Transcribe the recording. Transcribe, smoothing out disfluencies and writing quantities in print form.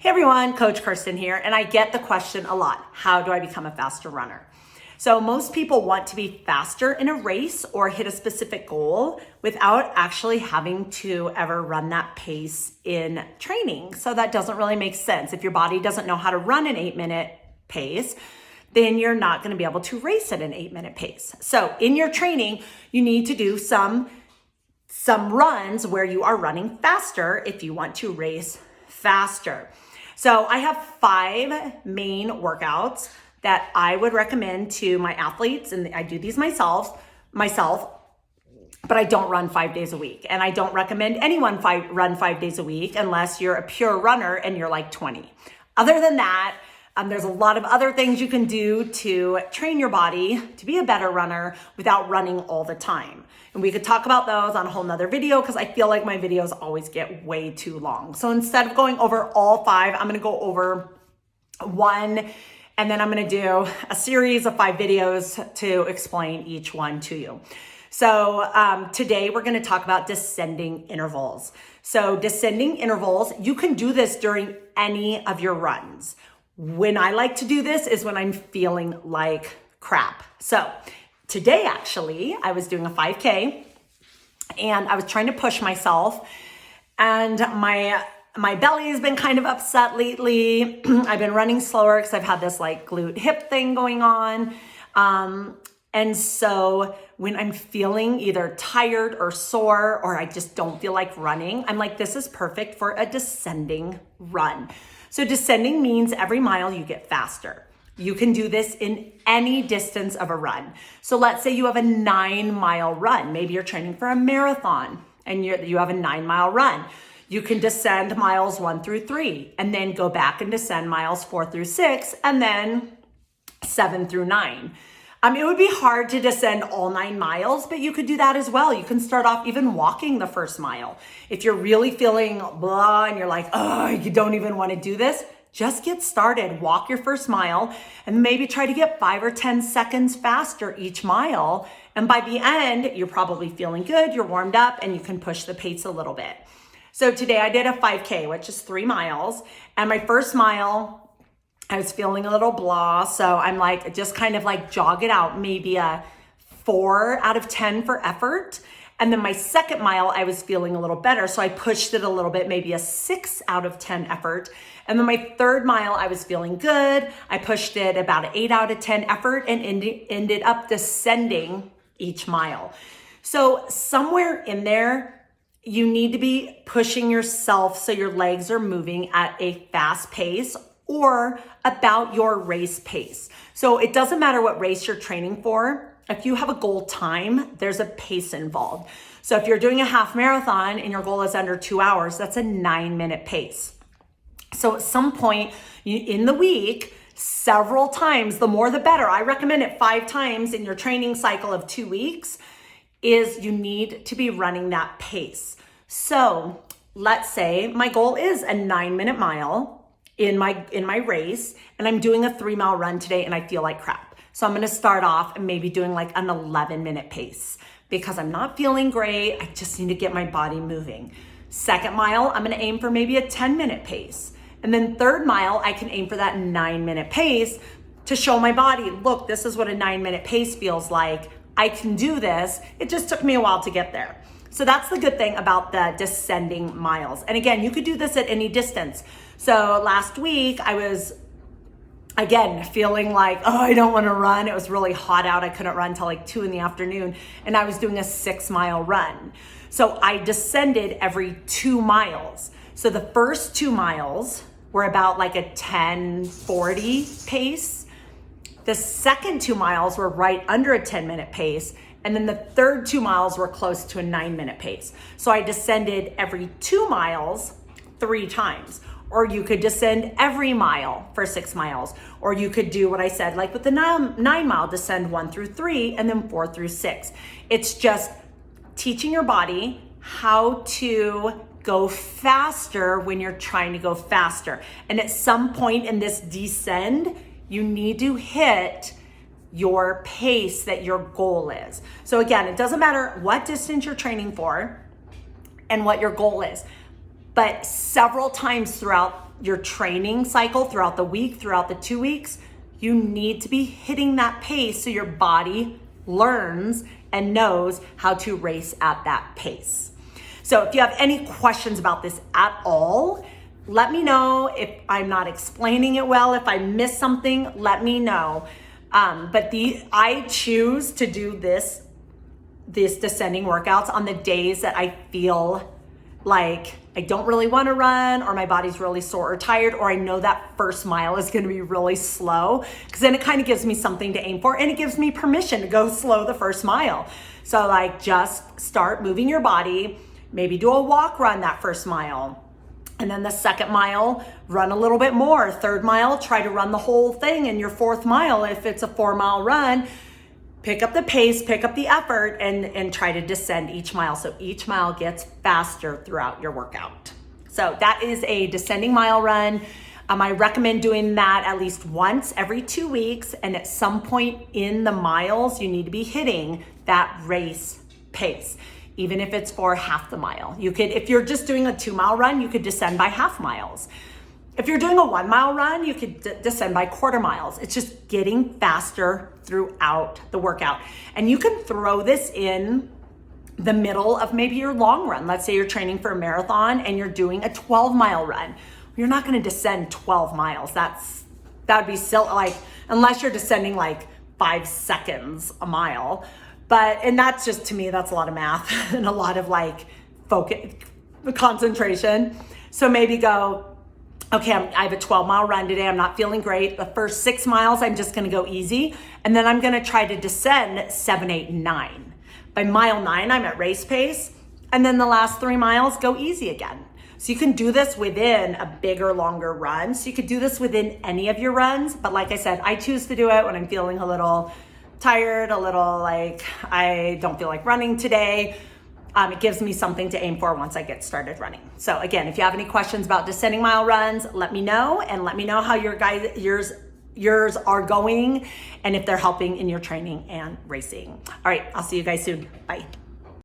Hey everyone, Coach Kirsten here, and I get the question a lot. How do I become a faster runner? So most people want to be faster in a race or hit a specific goal without actually having to ever run that pace in training. So that doesn't really make sense. If your body doesn't know how to run an 8-minute pace, then you're not going to be able to race at an 8-minute pace. So in your training, you need to do some runs where you are running faster if you want to race faster. So I have 5 main workouts that I would recommend to my athletes, and I do these myself, but I don't run 5 days a week. And I don't recommend anyone run 5 days a week unless you're a pure runner and you're like 20. Other than that, there's a lot of other things you can do to train your body to be a better runner without running all the time. And we could talk about those on a whole nother video because I feel like my videos always get way too long. So instead of going over all 5, I'm gonna go over one, and then I'm gonna do a series of 5 videos to explain each one to you. So today we're gonna talk about descending intervals. So descending intervals, you can do this during any of your runs. When I like to do this is when I'm feeling like crap. So today, actually, I was doing a 5K and I was trying to push myself, and my belly has been kind of upset lately. I've been running slower because I've had this like glute hip thing going on. And so when I'm feeling either tired or sore, or I just don't feel like running, I'm like, this is perfect for a descending run. So descending means every mile you get faster. You can do this in any distance of a run. So let's say you have a 9-mile run. Maybe you're training for a marathon and you have a 9-mile run. You can descend miles 1 through 3 and then go back and descend miles 4 through 6 and then 7 through 9. It would be hard to descend all 9 miles, but you could do that as well. You can start off even walking the first mile. If you're really feeling blah and you're like, oh, you don't even want to do this, just get started. Walk your first mile and maybe try to get 5 or 10 seconds faster each mile. And by the end, you're probably feeling good, you're warmed up, and you can push the pace a little bit. So today I did a 5K, which is 3 miles. And my first mile, I was feeling a little blah. So I'm like, just kind of like jog it out, maybe a 4 out of 10 for effort. And then my second mile, I was feeling a little better. So I pushed it a little bit, maybe a 6 out of 10 effort. And then my third mile, I was feeling good. I pushed it about an 8 out of 10 effort and ended up descending each mile. So somewhere in there, you need to be pushing yourself so your legs are moving at a fast pace or about your race pace. So it doesn't matter what race you're training for. If you have a goal time, there's a pace involved. So if you're doing a half marathon and your goal is under 2 hours, that's a 9-minute pace. So at some point in the week, several times, the more the better. I recommend it 5 times in your training cycle of 2 weeks is you need to be running that pace. So let's say my goal is a 9-minute mile in my race, and I'm doing a 3-mile run today and I feel like crap. So I'm gonna start off and maybe doing like an 11-minute pace because I'm not feeling great. I just need to get my body moving. Second mile, I'm gonna aim for maybe a 10-minute pace. And then third mile, I can aim for that 9-minute pace to show my body, look, this is what a 9-minute pace feels like. I can do this. It just took me a while to get there. So that's the good thing about the descending miles. And again, you could do this at any distance. So last week I was, again, feeling like, oh, I don't want to run. It was really hot out. I couldn't run until like 2 in the afternoon. And I was doing a 6-mile run. So I descended every 2 miles. So the first 2 miles were about like a 10:40 pace. The second 2 miles were right under a 10-minute pace. And then the third 2 miles were close to a 9-minute pace. So I descended every 2 miles 3 times. Or you could descend every mile for 6 miles. Or you could do what I said, like with the 9-mile, descend 1 through 3 and then 4 through 6. It's just teaching your body how to go faster when you're trying to go faster. And at some point in this descend, you need to hit your pace that your goal is. So again, it doesn't matter what distance you're training for and what your goal is, but several times throughout your training cycle throughout the week, throughout the 2 weeks, you need to be hitting that pace so your body learns and knows how to race at that pace. So if you have any questions about this at all, let me know. If I'm not explaining it well, if I missed something, let me know. But I choose to do this descending workouts on the days that I feel like I don't really want to run, or my body's really sore or tired, or I know that first mile is going to be really slow, because then it kind of gives me something to aim for, and it gives me permission to go slow the first mile. So like, just start moving your body, maybe do a walk run that first mile. And then the second mile, run a little bit more. Third mile, try to run the whole thing. And your fourth mile, if it's a 4-mile run, pick up the pace, pick up the effort, and try to descend each mile. So each mile gets faster throughout your workout. So that is a descending mile run. I recommend doing that at least once every 2 weeks. And at some point in the miles, you need to be hitting that race pace. Even if it's for half the mile. You could, if you're just doing a 2-mile run, you could descend by half miles. If you're doing a 1-mile run, you could descend by quarter miles. It's just getting faster throughout the workout. And you can throw this in the middle of maybe your long run. Let's say you're training for a marathon and you're doing a 12-mile run. You're not gonna descend 12 miles. That'd be silly, like, unless you're descending like 5 seconds a mile. And that's just, to me, that's a lot of math and a lot of like focus, concentration. So maybe go, okay, I have a 12-mile run today. I'm not feeling great. The first 6 miles, I'm just gonna go easy. And then I'm gonna try to descend 7, 8, and 9. By mile 9, I'm at race pace. And then the last 3 miles, go easy again. So you can do this within a bigger, longer run. So you could do this within any of your runs. But like I said, I choose to do it when I'm feeling a little tired, a little like I don't feel like running today. It gives me something to aim for once I get started running. So again, if you have any questions about descending mile runs, let me know, and let me know how yours are going, and if they're helping in your training and racing. All right, I'll see you guys soon. Bye.